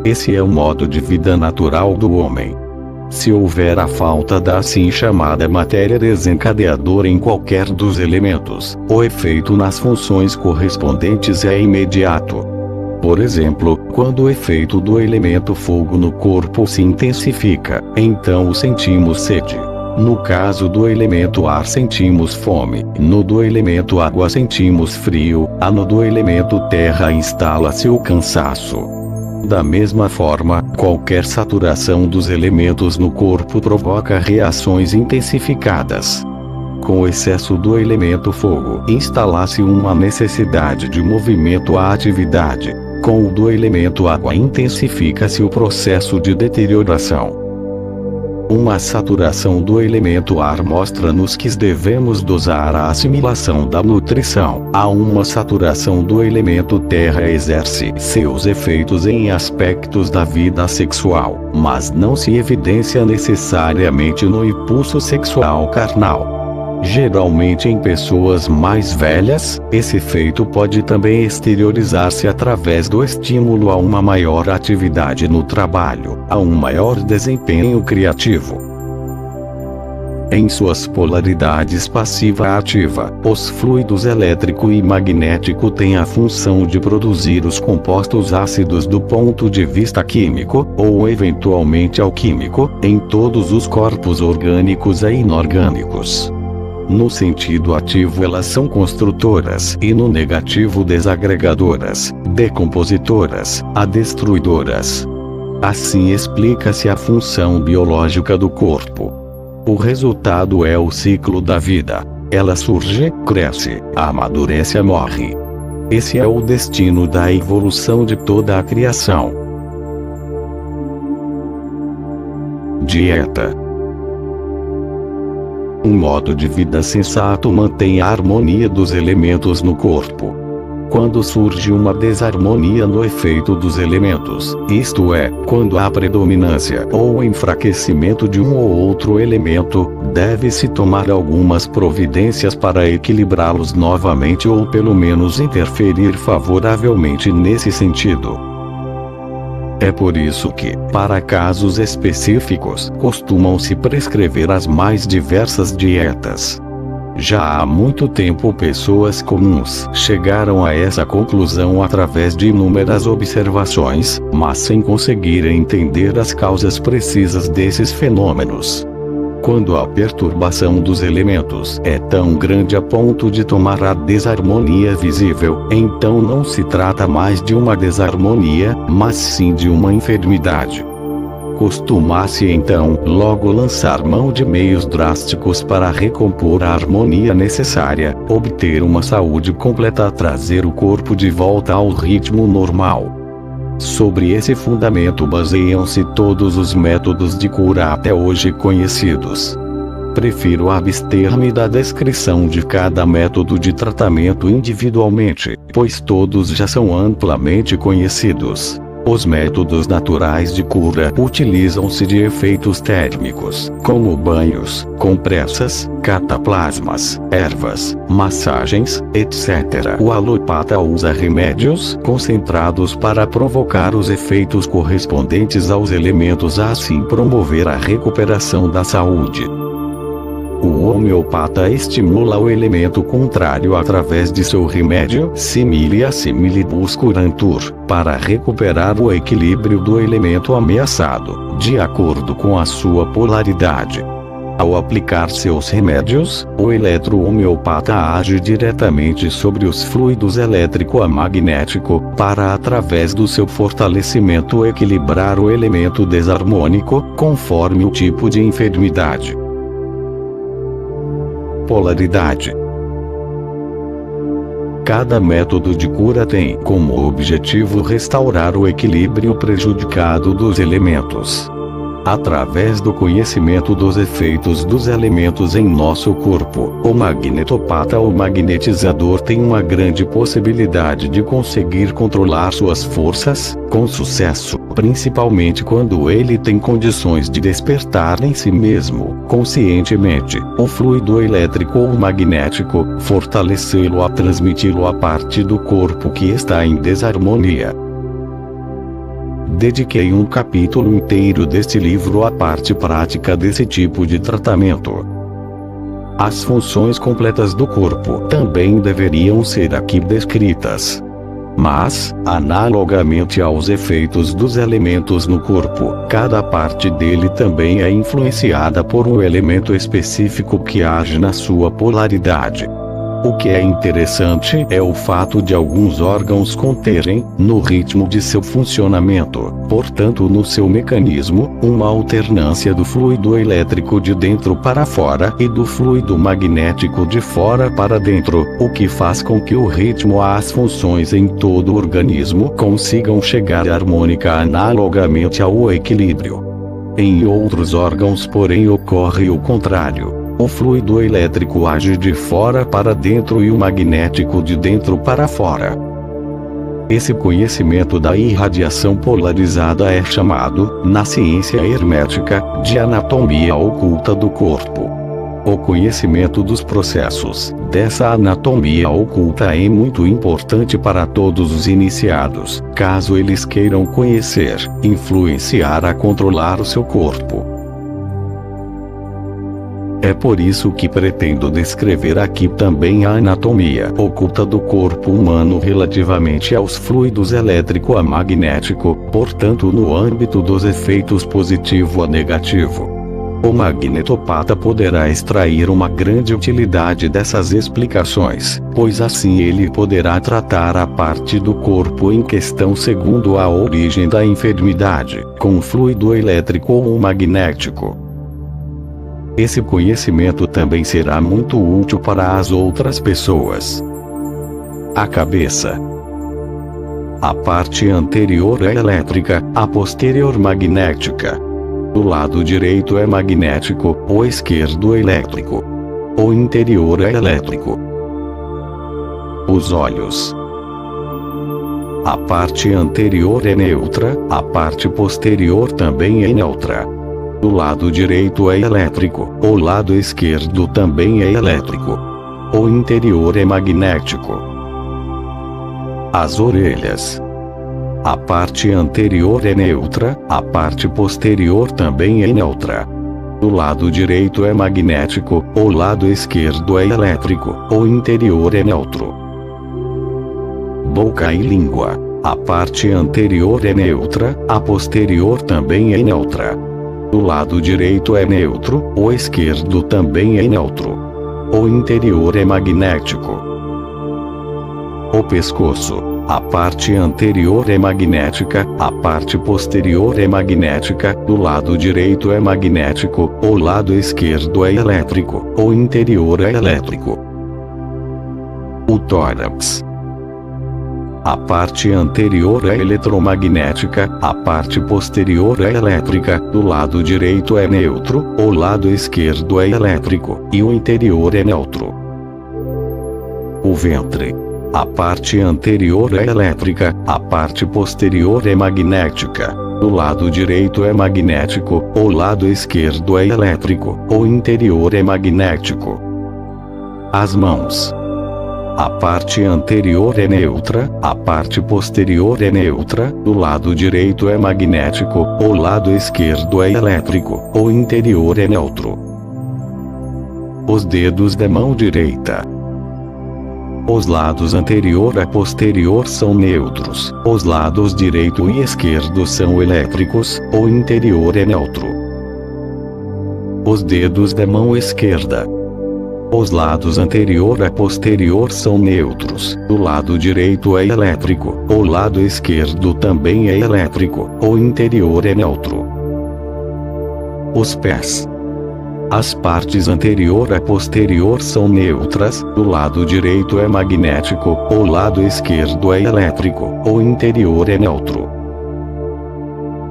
Esse é o modo de vida natural do homem. Se houver a falta da assim chamada matéria desencadeadora em qualquer dos elementos, o efeito nas funções correspondentes é imediato. Por exemplo, quando o efeito do elemento fogo no corpo se intensifica, então sentimos sede. No caso do elemento ar sentimos fome, no do elemento água sentimos frio, no do elemento terra instala-se o cansaço. Da mesma forma, qualquer saturação dos elementos no corpo provoca reações intensificadas. Com o excesso do elemento fogo, instala-se uma necessidade de movimento à atividade. Com o do elemento água, intensifica-se o processo de deterioração. Uma saturação do elemento ar mostra-nos que devemos dosar a assimilação da nutrição. Há uma saturação do elemento terra exerce seus efeitos em aspectos da vida sexual, mas não se evidencia necessariamente no impulso sexual carnal. Geralmente em pessoas mais velhas, esse efeito pode também exteriorizar-se através do estímulo a uma maior atividade no trabalho, a um maior desempenho criativo. Em suas polaridades passiva-ativa, os fluidos elétrico e magnético têm a função de produzir os compostos ácidos do ponto de vista químico, ou eventualmente alquímico, em todos os corpos orgânicos e inorgânicos. No sentido ativo elas são construtoras e no negativo desagregadoras, decompositoras, destruidoras. Assim explica-se a função biológica do corpo. O resultado é o ciclo da vida. Ela surge, cresce, amadurece e morre. Esse é o destino da evolução de toda a criação. Dieta. Um modo de vida sensato mantém a harmonia dos elementos no corpo. Quando surge uma desarmonia no efeito dos elementos, isto é, quando há predominância ou enfraquecimento de um ou outro elemento, deve-se tomar algumas providências para equilibrá-los novamente ou pelo menos interferir favoravelmente nesse sentido. É por isso que, para casos específicos, costumam-se prescrever as mais diversas dietas. Já há muito tempo pessoas comuns chegaram a essa conclusão através de inúmeras observações, mas sem conseguirem entender as causas precisas desses fenômenos. Quando a perturbação dos elementos é tão grande a ponto de tomar a desarmonia visível, então não se trata mais de uma desarmonia, mas sim de uma enfermidade. Costuma-se então logo lançar mão de meios drásticos para recompor a harmonia necessária, obter uma saúde completa, trazer o corpo de volta ao ritmo normal. Sobre esse fundamento baseiam-se todos os métodos de cura até hoje conhecidos. Prefiro abster-me da descrição de cada método de tratamento individualmente, pois todos já são amplamente conhecidos. Os métodos naturais de cura utilizam-se de efeitos térmicos, como banhos, compressas, cataplasmas, ervas, massagens, etc. O alopata usa remédios concentrados para provocar os efeitos correspondentes aos elementos, a assim promover a recuperação da saúde. O homeopata estimula o elemento contrário através de seu remédio similia similibus curantur, para recuperar o equilíbrio do elemento ameaçado, de acordo com a sua polaridade. Ao aplicar seus remédios, o eletrohomeopata age diretamente sobre os fluidos elétrico-magnético, para através do seu fortalecimento equilibrar o elemento desarmônico, conforme o tipo de enfermidade. Polaridade. Cada método de cura tem como objetivo restaurar o equilíbrio prejudicado dos elementos. Através do conhecimento dos efeitos dos elementos em nosso corpo, o magnetopata ou magnetizador tem uma grande possibilidade de conseguir controlar suas forças, com sucesso, principalmente quando ele tem condições de despertar em si mesmo, conscientemente, o fluido elétrico ou magnético, fortalecê-lo a transmiti-lo à parte do corpo que está em desarmonia. Dediquei um capítulo inteiro deste livro à parte prática desse tipo de tratamento. As funções completas do corpo também deveriam ser aqui descritas. Mas, analogamente aos efeitos dos elementos no corpo, cada parte dele também é influenciada por um elemento específico que age na sua polaridade. O que é interessante é o fato de alguns órgãos conterem, no ritmo de seu funcionamento, portanto no seu mecanismo, uma alternância do fluido elétrico de dentro para fora e do fluido magnético de fora para dentro, o que faz com que o ritmo às funções em todo o organismo consigam chegar harmônica analogamente ao equilíbrio. Em outros órgãos, porém, ocorre o contrário. O fluido elétrico age de fora para dentro e o magnético de dentro para fora. Esse conhecimento da irradiação polarizada é chamado, na ciência hermética, de anatomia oculta do corpo. O conhecimento dos processos dessa anatomia oculta é muito importante para todos os iniciados, caso eles queiram conhecer, influenciar a controlar o seu corpo. É por isso que pretendo descrever aqui também a anatomia oculta do corpo humano relativamente aos fluidos elétrico-magnético, portanto no âmbito dos efeitos positivo a negativo. O magnetopata poderá extrair uma grande utilidade dessas explicações, pois assim ele poderá tratar a parte do corpo em questão segundo a origem da enfermidade, com fluido elétrico ou magnético. Esse conhecimento também será muito útil para as outras pessoas. A cabeça. A parte anterior é elétrica, a posterior magnética. O lado direito é magnético, o esquerdo elétrico. O interior é elétrico. Os olhos. A parte anterior é neutra, a parte posterior também é neutra. O lado direito é elétrico, o lado esquerdo também é elétrico. O interior é magnético. As orelhas. A parte anterior é neutra, a parte posterior também é neutra. O O lado direito é magnético, o lado esquerdo é elétrico, o interior é neutro. Boca e língua. A parte anterior é neutra, a posterior também é neutra. O lado direito é neutro, o esquerdo também é neutro. O interior é magnético. O pescoço. A parte anterior é magnética, a parte posterior é magnética, do lado direito é magnético, o lado esquerdo é elétrico, o interior é elétrico. O tórax. A parte anterior é eletromagnética, a parte posterior é elétrica, do lado direito é neutro, o lado esquerdo é elétrico, e o interior é neutro. O ventre. A parte anterior é elétrica, a parte posterior é magnética. Do lado direito é magnético, o lado esquerdo é elétrico, o interior é magnético. As mãos. A parte anterior é neutra, a parte posterior é neutra, do lado direito é magnético, o lado esquerdo é elétrico, o interior é neutro. Os dedos da mão direita. Os lados anterior e posterior são neutros, os lados direito e esquerdo são elétricos, o interior é neutro. Os dedos da mão esquerda. Os lados anterior e posterior são neutros, o lado direito é elétrico, o lado esquerdo também é elétrico, o interior é neutro. Os pés. As partes anterior e posterior são neutras, o lado direito é magnético, o lado esquerdo é elétrico, o interior é neutro.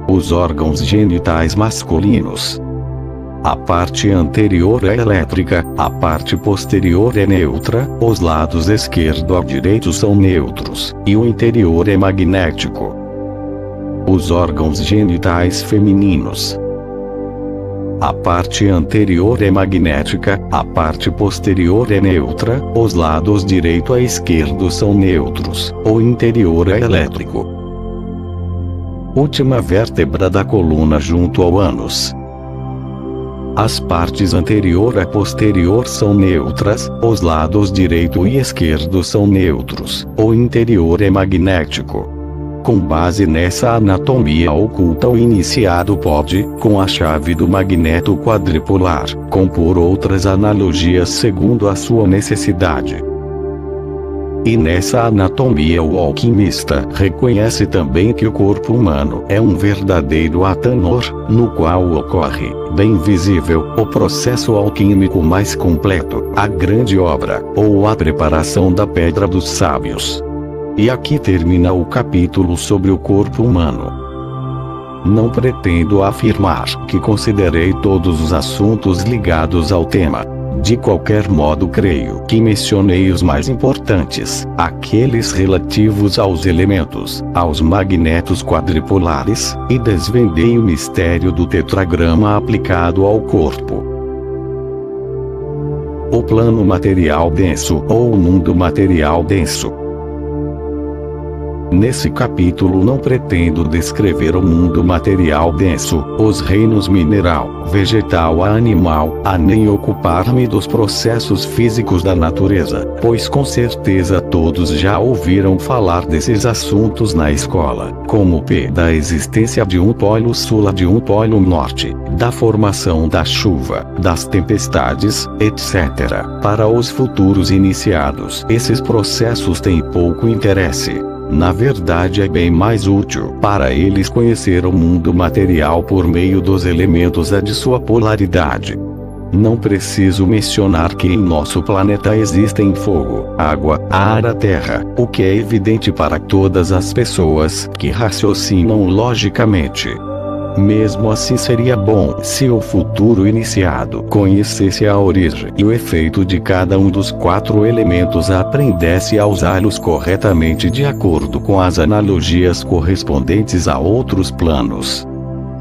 Os órgãos genitais masculinos. A parte anterior é elétrica, a parte posterior é neutra, os lados esquerdo e direito são neutros, e o interior é magnético. Os órgãos genitais femininos. A parte anterior é magnética, a parte posterior é neutra, os lados direito e esquerdo são neutros, o interior é elétrico. Última vértebra da coluna junto ao ânus. As partes anterior e posterior são neutras, os lados direito e esquerdo são neutros, o interior é magnético. Com base nessa anatomia oculta, o iniciado pode, com a chave do magneto quadripolar, compor outras analogias segundo a sua necessidade. E nessa anatomia o alquimista reconhece também que o corpo humano é um verdadeiro atanor, no qual ocorre, bem visível, o processo alquímico mais completo, a grande obra, ou a preparação da pedra dos sábios. E aqui termina o capítulo sobre o corpo humano. Não pretendo afirmar que considerei todos os assuntos ligados ao tema. De qualquer modo, creio que mencionei os mais importantes, aqueles relativos aos elementos, aos magnetos quadripolares, e desvendei o mistério do tetragrama aplicado ao corpo. O plano material denso, ou o mundo material denso. Nesse capítulo não pretendo descrever o mundo material denso, os reinos mineral, vegetal a animal, a nem ocupar-me dos processos físicos da natureza, pois com certeza todos já ouviram falar desses assuntos na escola, como da existência de um polo sul e de um polo norte, da formação da chuva, das tempestades, etc. Para os futuros iniciados, esses processos têm pouco interesse. Na verdade, é bem mais útil para eles conhecer o mundo material por meio dos elementos e de sua polaridade. Não preciso mencionar que em nosso planeta existem fogo, água, ar e terra, o que é evidente para todas as pessoas que raciocinam logicamente. Mesmo assim, seria bom se o futuro iniciado conhecesse a origem e o efeito de cada um dos 4 elementos e aprendesse a usá-los corretamente de acordo com as analogias correspondentes a outros planos.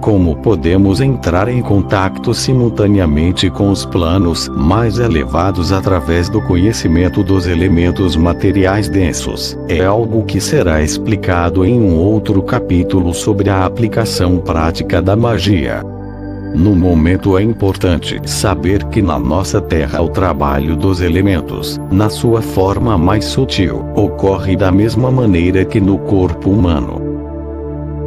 Como podemos entrar em contato simultaneamente com os planos mais elevados através do conhecimento dos elementos materiais densos, é algo que será explicado em um outro capítulo sobre a aplicação prática da magia. No momento é importante saber que na nossa Terra o trabalho dos elementos, na sua forma mais sutil, ocorre da mesma maneira que no corpo humano.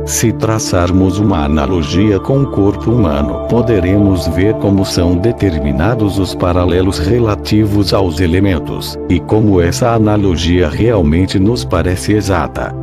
Se traçarmos uma analogia com o corpo humano, poderemos ver como são determinados os paralelos relativos aos elementos, e como essa analogia realmente nos parece exata.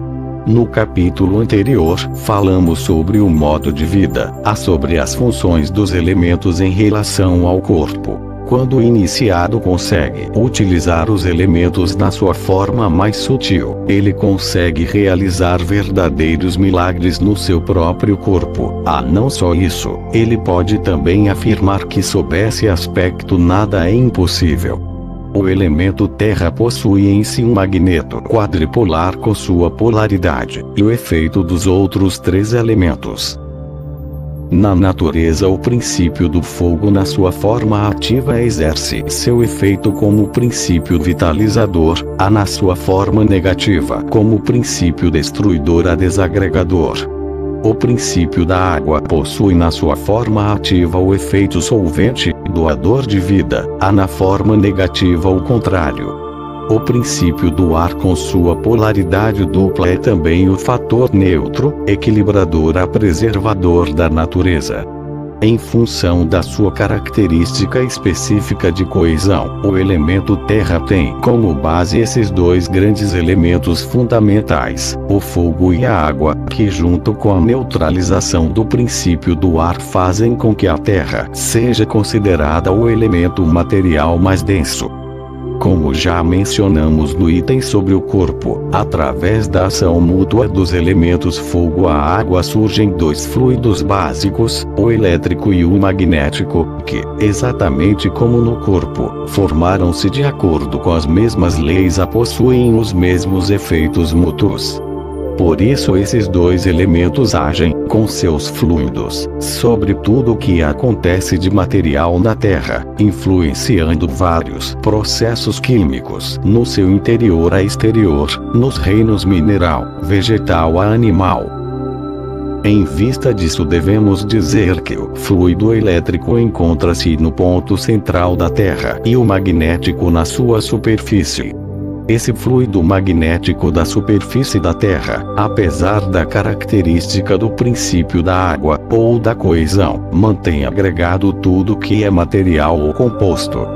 No capítulo anterior, falamos sobre o modo de vida, sobre as funções dos elementos em relação ao corpo. Quando o iniciado consegue utilizar os elementos na sua forma mais sutil, ele consegue realizar verdadeiros milagres no seu próprio corpo. Não só isso, ele pode também afirmar que sob esse aspecto nada é impossível. O elemento terra possui em si um magneto quadripolar com sua polaridade, e o efeito dos outros três elementos. Na natureza, o princípio do fogo na sua forma ativa exerce seu efeito como princípio vitalizador, na sua forma negativa como princípio destruidor desagregador. O princípio da água possui na sua forma ativa o efeito solvente, doador de vida, na forma negativa o contrário. O princípio do ar com sua polaridade dupla é também o fator neutro, equilibrador preservador da natureza. Em função da sua característica específica de coesão, o elemento terra tem como base esses dois grandes elementos fundamentais, o fogo e a água, que junto com a neutralização do princípio do ar fazem com que a terra seja considerada o elemento material mais denso. Como já mencionamos no item sobre o corpo, através da ação mútua dos elementos fogo e água surgem dois fluidos básicos, o elétrico e o magnético, que, exatamente como no corpo, formaram-se de acordo com as mesmas leis e possuem os mesmos efeitos mútuos. Por isso esses dois elementos agem, com seus fluidos, sobre tudo o que acontece de material na Terra, influenciando vários processos químicos no seu interior e exterior, nos reinos mineral, vegetal e animal. Em vista disso, devemos dizer que o fluido elétrico encontra-se no ponto central da Terra e o magnético na sua superfície. Esse fluido magnético da superfície da Terra, apesar da característica do princípio da água, ou da coesão, mantém agregado tudo que é material ou composto.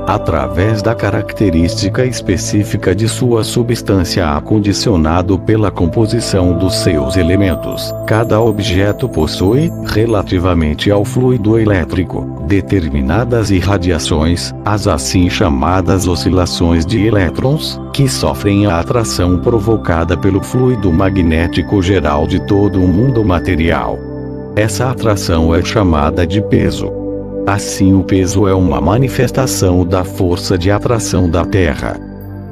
Através da característica específica de sua substância acondicionado pela composição dos seus elementos, cada objeto possui, relativamente ao fluido elétrico, determinadas irradiações, as assim chamadas oscilações de elétrons, que sofrem a atração provocada pelo fluido magnético geral de todo o mundo material. Essa atração é chamada de peso. Assim, o peso é uma manifestação da força de atração da Terra.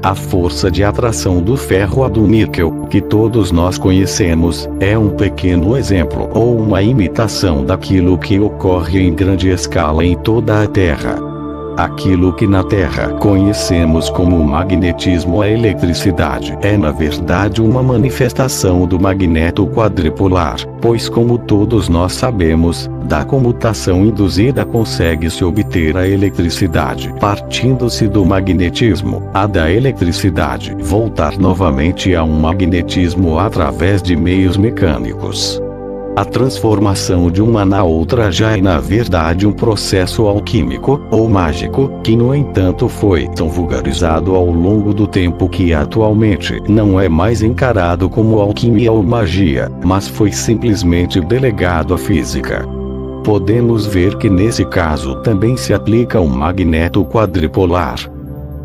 A força de atração do ferro ou do níquel, que todos nós conhecemos, é um pequeno exemplo ou uma imitação daquilo que ocorre em grande escala em toda a Terra. Aquilo que na Terra conhecemos como magnetismo, a eletricidade, é na verdade uma manifestação do magneto quadripolar, pois como todos nós sabemos, da comutação induzida consegue-se obter a eletricidade partindo-se do magnetismo, a da eletricidade voltar novamente a um magnetismo através de meios mecânicos. A transformação de uma na outra já é na verdade um processo alquímico, ou mágico, que no entanto foi tão vulgarizado ao longo do tempo que atualmente não é mais encarado como alquimia ou magia, mas foi simplesmente delegado à física. Podemos ver que nesse caso também se aplica um magneto quadripolar.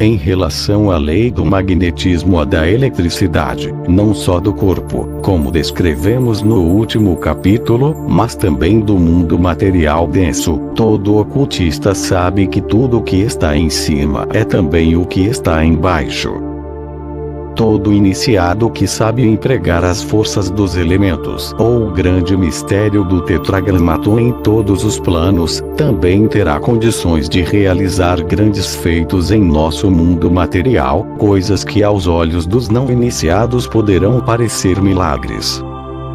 Em relação à lei do magnetismo e da eletricidade, não só do corpo, como descrevemos no último capítulo, mas também do mundo material denso, todo ocultista sabe que tudo o que está em cima é também o que está embaixo. Todo iniciado que sabe empregar as forças dos elementos ou o grande mistério do tetragramaton em todos os planos, também terá condições de realizar grandes feitos em nosso mundo material, coisas que aos olhos dos não iniciados poderão parecer milagres.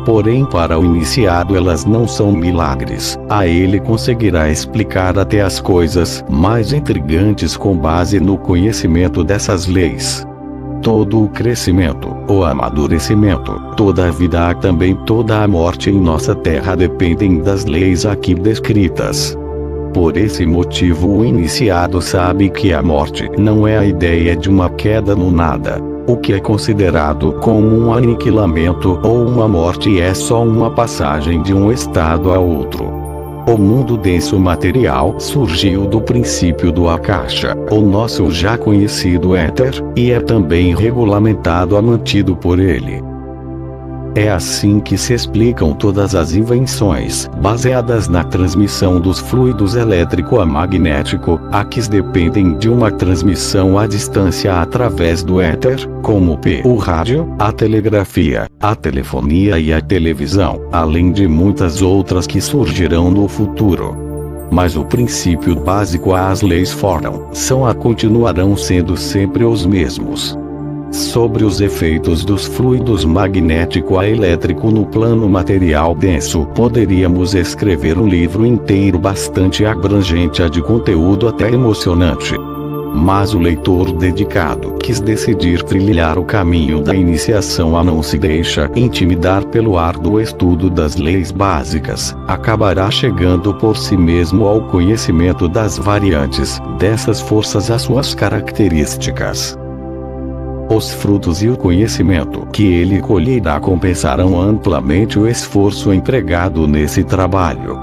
Porém, para o iniciado elas não são milagres. A ele conseguirá explicar até as coisas mais intrigantes com base no conhecimento dessas leis. Todo o crescimento, o amadurecimento, toda a vida e também toda a morte em nossa terra dependem das leis aqui descritas. Por esse motivo o iniciado sabe que a morte não é a ideia de uma queda no nada. O que é considerado como um aniquilamento ou uma morte é só uma passagem de um estado a outro. O mundo denso material surgiu do princípio do Akasha, o nosso já conhecido éter, e é também regulamentado e mantido por ele. É assim que se explicam todas as invenções, baseadas na transmissão dos fluidos elétrico-magnético, que dependem de uma transmissão à distância através do éter, como o rádio, a telegrafia, a telefonia e a televisão, além de muitas outras que surgirão no futuro. Mas o princípio básico as leis foram, são e continuarão sendo sempre os mesmos. Sobre os efeitos dos fluidos magnético e elétrico no plano material denso, poderíamos escrever um livro inteiro bastante abrangente de conteúdo até emocionante. Mas o leitor dedicado quis decidir trilhar o caminho da iniciação não se deixa intimidar pelo árduo estudo das leis básicas, acabará chegando por si mesmo ao conhecimento das variantes dessas forças às suas características. Os frutos e o conhecimento que ele colherá compensarão amplamente o esforço empregado nesse trabalho.